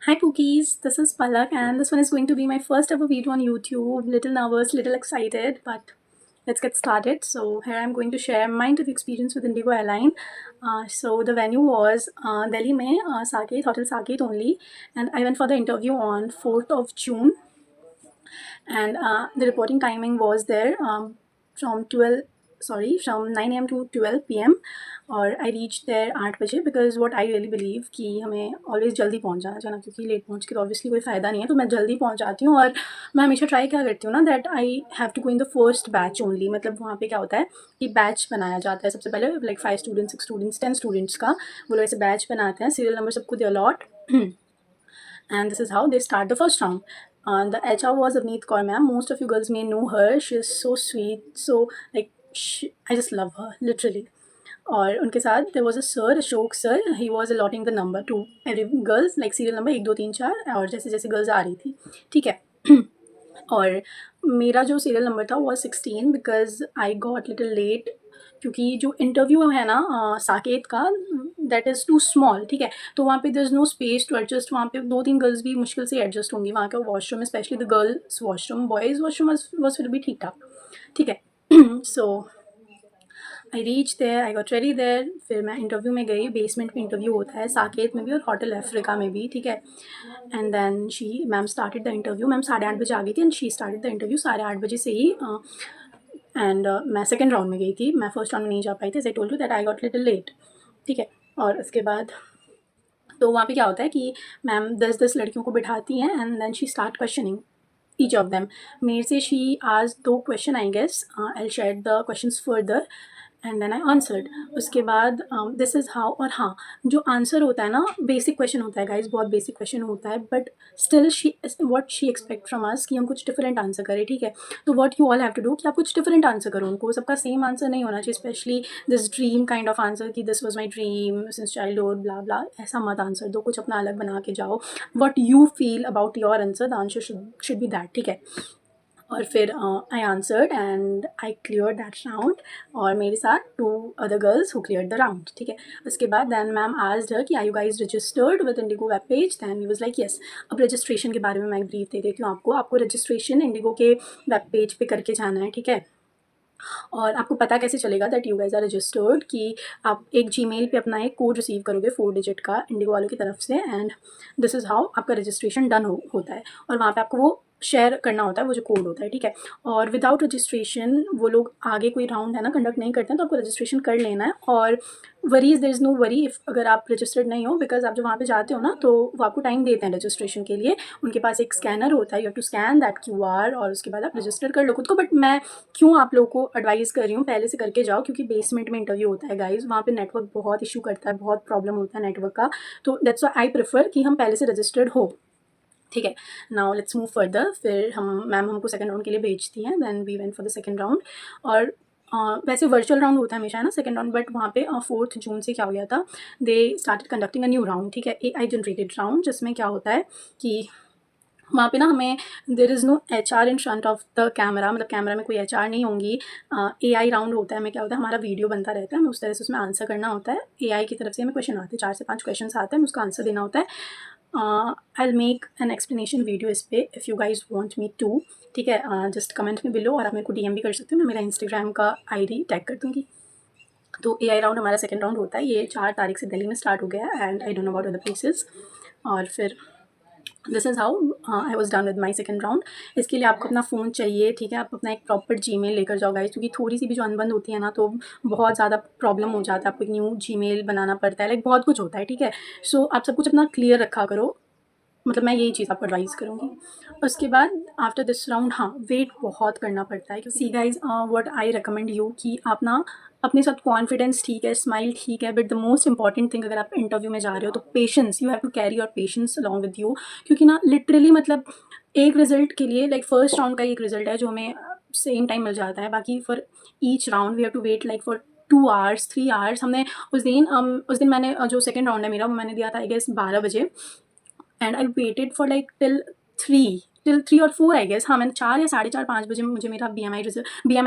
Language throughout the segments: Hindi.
Hi Pookies, this is Palak and this one is going to be my first ever video on YouTube. Little nervous, little excited, but let's get started. So here I'm going to share my interview experience with Indigo Airline. So the venue was Delhi mein, Saket, Hotel Saket only, and I went for the interview on 4th of June, and the reporting timing was there from 12 from 9 a.m. to 12 p.m. और आई रीच देयर 8 बजे because what I really believe कि हमें ऑलवेज जल्दी पहुंच जाना चाहिए ना, क्योंकि लेट पहुंच के तो ऑब्वियसली कोई फ़ायदा नहीं है, तो मैं जल्दी पहुंच जाती हूँ। और मैं हमेशा ट्राई क्या करती हूँ ना, that I have to go in the first batch only. मतलब वहाँ पे क्या होता है कि बैच बनाया जाता है सबसे पहले, लाइक 5 स्टूडेंट्स, 6 स्टूडेंट्स, 10 स्टूडेंट्स का वो लोग ऐसे बैच बनाते हैं, सीरियल नंबर सबको दे allot and this is how they start the first round. The HR was Avneet Kaur ma'am. Most of you girls may know her. She is so sweet, so like I just love her literally. और उनके साथ there was a sir, Ashok sir. He was allotting the number to every girls, like serial number 1 2 3 4, और जैसे जैसे girls आ रही थी, ठीक है। और मेरा जो सीरियल नंबर था वो 16 because I got little late, क्योंकि जो इंटरव्यू है ना साकेत का, दैट इज़ टू स्मॉल, ठीक है। तो वहाँ पे there is no space to adjust. वहाँ पे 2 3 गर्ल्स भी मुश्किल से एडजस्ट होंगी। वहाँ का washroom, specially the girls washroom, boys washroom was फिर भी ठीक ठाक, ठीक है। So I reach there, I got ready there. फिर मैं इंटरव्यू में गई। बेसमेंट में इंटरव्यू होता है साकेत में भी और होटल अफ्रीका में भी, ठीक है। And then ma'am started the interview. Ma'am 8:30 बजे आ गई थी and she started the interview 8:30 बजे से ही। एंड मैं सेकेंड राउंड में गई थी, मैं फर्स्ट राउंड में नहीं जा पाई थी। I told you that I got little late, ठीक है। और उसके बाद तो वहाँ पे क्या होता है कि मैम 10 लड़कियों को बिठाती हैं and then she start questioning each of them. मेरे से शी आज 2 question I guess, I share the questions further and then I answered. उसके बाद दिस इज़ हाउ। और हाँ, जो आंसर होता है ना, बेसिक क्वेश्चन होता है गाइज, बहुत बेसिक क्वेश्चन होता है, but still what she expect from us कि हम कुछ डिफरेंट आंसर करें, ठीक है। तो what you all have to do कि आप कुछ डिफरेंट आंसर करो। उनको सबका सेम आंसर नहीं होना चाहिए, specially this dream kind of answer कि this was my dream since childhood blah blah, ऐसा मत आंसर दो, कुछ अपना अलग बना के जाओ। What you feel about your answer, the answer should be that, ठीक है। और फिर I answered and I clear that round, और मेरे साथ 2 other girls who clear the round, ठीक है। उसके बाद दैन मैम आस्क्ड हर कि are you guys registered with IndiGo web page. Then we was like yes. अब रजिस्ट्रेशन के बारे में मैं ब्रीफ दे देती हूँ आपको रजिस्ट्रेशन इंडिगो के वेब पेज पे करके जाना है, ठीक है। और आपको पता कैसे चलेगा that you guys are registered कि आप एक जीमेल पे अपना एक कोड रिसीव करोगे 4 डिजिट का इंडिगो वालों की तरफ से, एंड दिस इज़ हाउ आपका रजिस्ट्रेशन डन होता है। और वहाँ पे आपको वो शेयर करना होता है, वो जो कोड होता है, ठीक है। और विदाउट रजिस्ट्रेशन वो लोग आगे कोई राउंड है ना कंडक्ट नहीं करते हैं, तो आपको रजिस्ट्रेशन कर लेना है। और worries there is no worry if अगर आप रजिस्टर्ड नहीं हो, बिकॉज आप जब वहाँ पे जाते हो ना तो वो आपको टाइम देते हैं रजिस्ट्रेशन के लिए। उनके पास एक स्कैनर होता है, you have to scan that QR और उसके बाद आप रजिस्टर कर लो खुद को। बट मैं क्यों आप लोगों को एडवाइस कर रही हूँ पहले से करके जाओ, क्योंकि बेसमेंट में इंटरव्यू होता है गाइज, वहाँ पे नेटवर्क बहुत इशू करता है, बहुत प्रॉब्लम होता है नेटवर्क का। तो दैट्स व्हाई आई प्रेफर कि हम पहले से रजिस्टर्ड हो, ठीक है। Now let's move further. फिर मैम हमको सेकंड राउंड के लिए भेजती हैं, then we went for the second round. और वैसे वर्चुअल राउंड होता है हमेशा, है ना, सेकंड राउंड, बट वहाँ पे 4 जून से क्या हो गया था, they started conducting a new round, ठीक है, AI जनरेटेड राउंड, जिसमें क्या होता है कि वहाँ पे ना हमें there is no HR in front of the camera, मतलब कैमरा में कोई HR नहीं होंगी। AI राउंड होता है, हमें क्या होता है, हमारा वीडियो बनता रहता है, हमें उस तरह से उसमें आंसर करना होता है। AI की तरफ से हमें क्वेश्चन आते हैं, 4 से 5 क्वेश्चन आते हैं, हमें उसका आंसर देना होता है। I make an explanation video इस पर if you guys want me to, ठीक है। जस्ट कमेंट में बिलो, और आप मेरे को DM भी कर सकते हो, मैं मेरा इंस्टाग्राम का ID टैग कर दूँगी। तो AI राउंड हमारा सेकेंड राउंड होता है, ये 4 तारीख से दिल्ली में स्टार्ट हो गया है, and I don't know about other places. और फिर this is how I was done with my second round. इसके लिए आपको अपना फ़ोन चाहिए, ठीक है। आप अपना एक प्रॉपर जीमेल लेकर जाओ गाइस, क्योंकि थोड़ी सी भी जो अनबन होती है ना तो बहुत ज़्यादा प्रॉब्लम हो जाता है, आपको एक न्यू जीमेल बनाना पड़ता है, लाइक बहुत कुछ होता है, ठीक है। सो आप सब कुछ अपना क्लियर रखा करो, मतलब मैं यही चीज़ आपको एडवाइस करूँगी। उसके बाद आफ्टर दिस राउंड, हाँ, वेट बहुत करना पड़ता है। See guys, what I recommend you कि आप ना अपने साथ कॉन्फिडेंस ठीक है, स्माइल ठीक है, but the most important thing, अगर आप इंटरव्यू में जा रहे हो तो patience, you have to carry your patience along with you. क्योंकि ना लिटरली मतलब एक रिजल्ट के लिए, लाइक फर्स्ट राउंड का एक रिजल्ट है जो हमें सेम टाइम मिल जाता है, बाकी for each round we have to wait like for 2 hours 3 hours. हमने उस दिन मैंने जो सेकेंड राउंड है मेरा, वो मैंने दिया था आई गेस 12 बजे, and I waited for like till 3 और 4 आई गेस। हाँ, मैंने 4 या 4:30 5 बजे मुझे मेरा BMI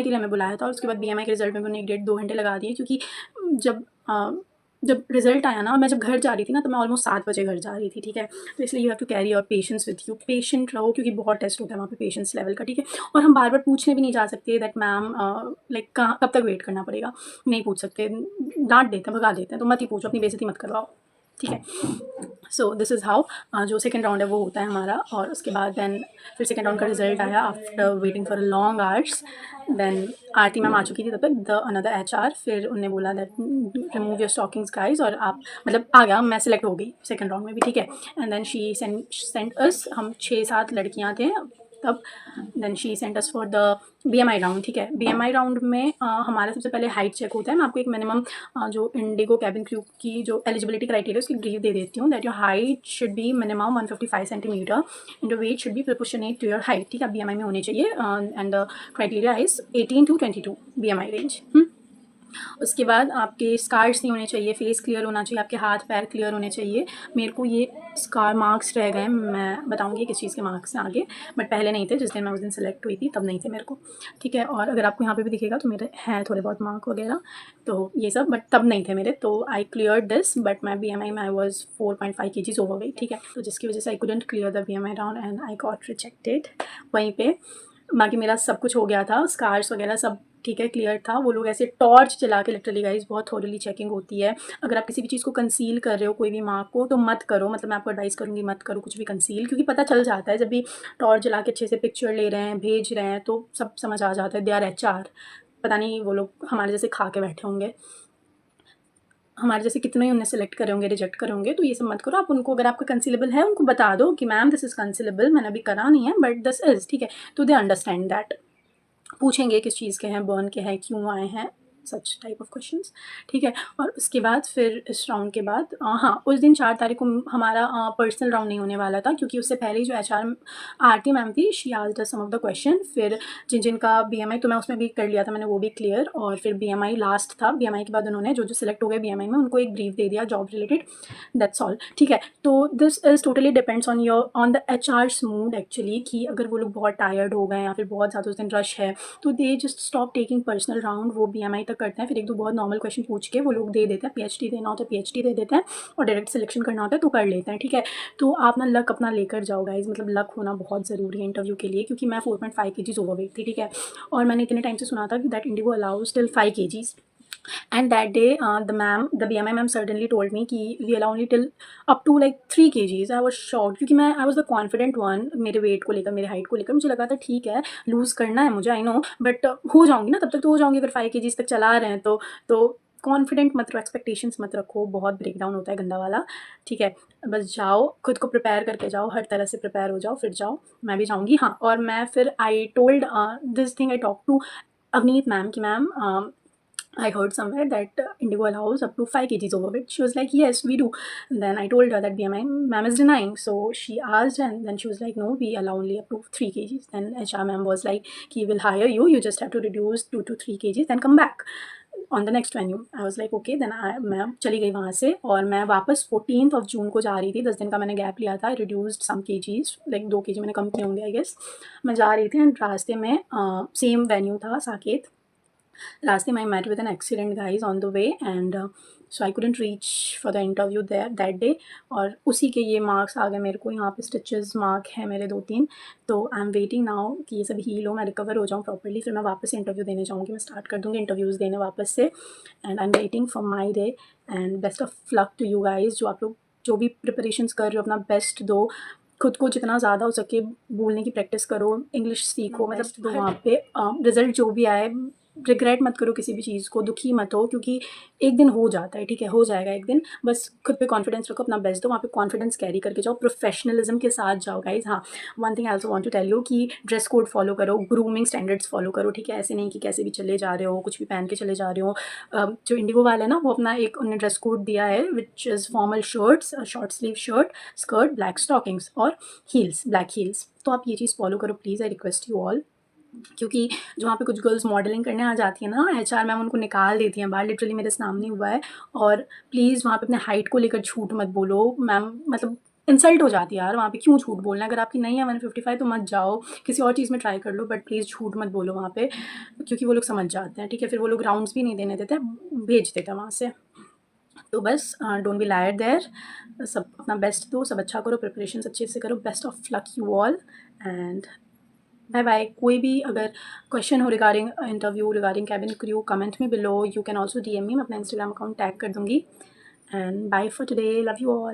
के लिए हमें बुलाया था, और उसके बाद BMI के रिजल्ट में मैंने 1 डेढ़ 2 घंटे लगा दिए, क्योंकि जब जब रिजल्ट आया ना, मैं जब घर जा रही थी ना, तो मैं ऑलमोस्ट 7 बजे घर जा रही थी, ठीक है। तो इसलिए you have to carry your patience with you, patient रहो, क्योंकि बहुत टेस्ट होता है वहाँ पे पेशेंस लेवल का, ठीक है। और हम बार बार पूछने भी नहीं जा सकते दैट मैम लाइक कहाँ कब तक वेट करना पड़ेगा, नहीं पूछ सकते, डांट देते हैं, भगा देते हैं, तो मत ही पूछो, अपनी बेइज्जती मत करवाओ, ठीक है। सो दिस इज़ हाउ जो सेकेंड राउंड है वो होता है हमारा। और उसके बाद देन फिर सेकेंड राउंड का रिजल्ट आया after waiting for long hours. Then Aarti ma'am आ चुकी थी तब तक, द अनदर HR। फिर उन्होंने बोला that remove your stockings guys, और आप मतलब आ गया, मैं सिलेक्ट हो गई सेकेंड राउंड में भी, ठीक है। And then she sent us, हम 6-7 लड़कियाँ थे तब। Then she sent us for the BMI round, ठीक है। BMI राउंड में हमारा सबसे पहले हाइट चेक होता है। मैं आपको एक मिनिमम जो इंडिगो कैबिन क्रू की जो एलिजिबिलिटी क्राइटेरिया उसकी ब्रीफ दे देती हूँ, that your height should be minimum 155 centimetre and your weight should be proportionate to your height, ठीक है। BMI में होने चाहिए and the criteria is 18 to 22 BMI range. उसके बाद आपके स्कार्स नहीं होने चाहिए, फेस क्लियर होना चाहिए, आपके हाथ पैर क्लियर होने चाहिए। मेरे को ये स्कार मार्क्स रह गए, मैं बताऊंगी किस चीज़ के मार्क्स हैं आगे, बट पहले नहीं थे, जिस दिन मैं उस दिन सेलेक्ट हुई थी तब नहीं थे मेरे को, ठीक है। और अगर आपको यहाँ पे भी दिखेगा तो मेरे हैं थोड़े बहुत मार्क वगैरह, तो ये सब, बट तब नहीं थे मेरे, तो आई क्लियर दिस, बट मैं BMI में आई वॉज 4.5 kgs ओवर गई, ठीक है। तो जिसकी वजह से I couldn't clear the BMI round and I got rejected वहीं पे। बाकी मेरा सब कुछ हो गया था, स्कार्स वगैरह सब ठीक है, क्लियर था। वो लोग ऐसे टॉर्च चला के, लिटरली गाइस बहुत थॉरली चेकिंग होती है। अगर आप किसी भी चीज़ को कंसील कर रहे हो, कोई भी मार्क को, तो मत करो, मतलब मैं आपको एडवाइस करूँगी मत करो कुछ भी कंसील, क्योंकि पता चल जाता है जब भी टॉर्च जला के अच्छे से पिक्चर ले रहे हैं, भेज रहे हैं, तो सब समझ आ जाता है। दे आर HR, पता नहीं वो लोग हमारे जैसे खा के बैठे होंगे, हमारे जैसे कितने ही उन्हें सेलेक्ट करे होंगे, रिजेक्ट करे होंगे। तो ये सब मत करो आप उनको, अगर आपका कंसीलेबल है उनको बता दो कि मैम दिस इज़ कंसीलेबल, मैंने अभी करा नहीं है बट दिस इज़, ठीक है। तो दे अंडरस्टैंड दैट। पूछेंगे किस चीज़ के हैं, बर्न के हैं, क्यों आए हैं, सच टाइप ऑफ क्वेश्चंस, ठीक है। और उसके बाद फिर इस राउंड के बाद हाँ, उस दिन 4 तारीख को हमारा पर्सनल राउंड नहीं होने वाला था, क्योंकि उससे पहले ही जो HR आरती मैम थी, she asked us some of the question. फिर जिनका BMI, तो मैं उसमें भी कर लिया था मैंने, वो भी क्लियर। और फिर BMI लास्ट था, BMI के बाद उन्होंने जो सिलेक्ट हो गए BMI में उनको एक ब्रीफ दे दिया जॉब रिलेटेड, दैट्स ऑल, ठीक है। तो this is totally depends on the HR's mood actually, कि अगर वो लोग बहुत टायर्ड हो गए या फिर बहुत ज़्यादा उस दिन रश है, तो they just stop taking personal round, वो BMI तक करते हैं। फिर एक दो बहुत नॉर्मल क्वेश्चन पूछ के वो लोग दे देते हैं, PhD देना हो तो PhD दे देते हैं, और डायरेक्ट सिलेक्शन करना होता है तो कर लेते हैं, ठीक है। तो आप ना लक अपना लेकर जाओ गाइज, मतलब लक होना बहुत ज़रूरी है इंटरव्यू के लिए, क्योंकि मैं 4.5 kgs ओवरवेट थी, ठीक है। और मैंने इतने टाइम से सुना था कि that Indigo allows till 5 kgs, and that day the BMI ma'am certainly told me कि we allow only till up to like 3 kgs. I was shocked, क्योंकि मैं I was the confident one, मेरे वेट को लेकर, मेरे हाइट को लेकर मुझे लगा था ठीक है लूज़ करना है मुझे, आई नो, बट हो जाऊँगी ना, तब तक तो हो जाऊँगी, अगर 5 kgs तक चला रहे हैं तो कॉन्फिडेंट मत रखो, एक्सपेक्टेशंस मत रखो, बहुत ब्रेक डाउन होता है गंदा वाला, ठीक है। बस जाओ, खुद को प्रिपेयर करके जाओ, हर तरह से प्रिपेयर हो जाओ, फिर जाओ। मैं भी जाऊँगी, हाँ। और मैं फिर I told this thing, I talk to Avneet ma'am कि ma'am I heard somewhere that Indigo allows up to 5 kgs overweight. She was like, yes, we do. Then I told her that BMI ma'am is denying. So she asked, and then she was like, no, we allow only up to 3 kgs. Then HR ma'am was like, we will hire you. You just have to reduce 2 to 3 kgs, then come back on the next venue. I was like, okay. Then मैं चली गई वहाँ से, और मैं वापस 14th of June को जा रही थी। 10 दिन का मैंने गैप लिया था, reduced some kgs, like 2 kg मैंने कम किए होंगे, I guess। मैं जा रही थी एंड रास्ते में सेम वेन्यू था, Saket. Last time I met with an accident guys on the way, and so I couldn't reach for the interview there that day। और उसी के ये मार्क्स आ गए मेरे को, यहाँ पे स्टिचेस मार्क है मेरे 2-3। तो आई एम वेटिंग नाउ कि ये सब हील हो, मैं रिकवर हो जाऊँ प्रॉपर्ली, फिर मैं वापस से इंटरव्यू देने जाऊँगी, मैं स्टार्ट कर दूँगी इंटरव्यूज़ देने वापस से। And I am waiting for my day, and best of luck to you guys. जो आप लोग जो भी प्रिपरेशंस कर रहे हो, अपना बेस्ट दो, खुद को जितना ज़्यादा हो सके बोलने की प्रैक्टिस करो, इंग्लिश सीखो, मतलब दो वहाँ पे। रिज़ल्ट जो भी आए, रिग्रेट मत करो किसी भी चीज़ को, दुखी मत हो, क्योंकि एक दिन हो जाता है, ठीक है, हो जाएगा एक दिन। बस खुद पे कॉन्फिडेंस रखो, अपना बेस्ट दो, वहाँ पे कॉन्फिडेंस कैरी करके जाओ, प्रोफेशनलिज्म के साथ जाओ गाइज। हाँ, one thing I also want to tell you कि ड्रेस कोड फॉलो करो, ग्रूमिंग स्टैंडर्ड्स फॉलो करो, ठीक है। ऐसे नहीं कि कैसे भी चले जा रहे हो, कुछ भी पहन के चले जा रहे हो। जो इंडिगो वाले हैं ना, वो अपना एक उन्होंने ड्रेस कोड दिया है, which is formal shirts, short sleeve shirt, skirt, black stockings और हील्स, ब्लैक हील्स। तो आप ये चीज़ फॉलो करो please, I request you all. क्योंकि जो वहाँ पे कुछ गर्ल्स मॉडलिंग करने आ जाती हैं ना, HR मैम उनको निकाल देती हैं बाहर, लिटरली मेरे सामने हुआ है। और प्लीज़ वहाँ पे अपने हाइट को लेकर झूठ मत बोलो मैम, मतलब इंसल्ट हो जाती है यार, वहाँ पे क्यों झूठ बोलना है। अगर आपकी नहीं है 155 तो मत जाओ, किसी और चीज़ में ट्राई कर लो, बट प्लीज़ झूठ मत बोलो वहाँ पे, क्योंकि वो लोग समझ जाते हैं, ठीक है। फिर वो लोग राउंड्स भी नहीं देने देते, भेज देते हैं वहाँ से। तो बस डोंट बी लायर्ड देयर, सब अपना बेस्ट दो, सब अच्छा करो, प्रिपरेशंस अच्छे से करो। Best of luck you all and bye bye. कोई भी अगर क्वेश्चन हो regarding interview, regarding cabin crew, comment में below. You can also DM me, मैं अपना इंस्टाग्राम अकाउंट टैग कर दूँगी। And bye for today, love you all.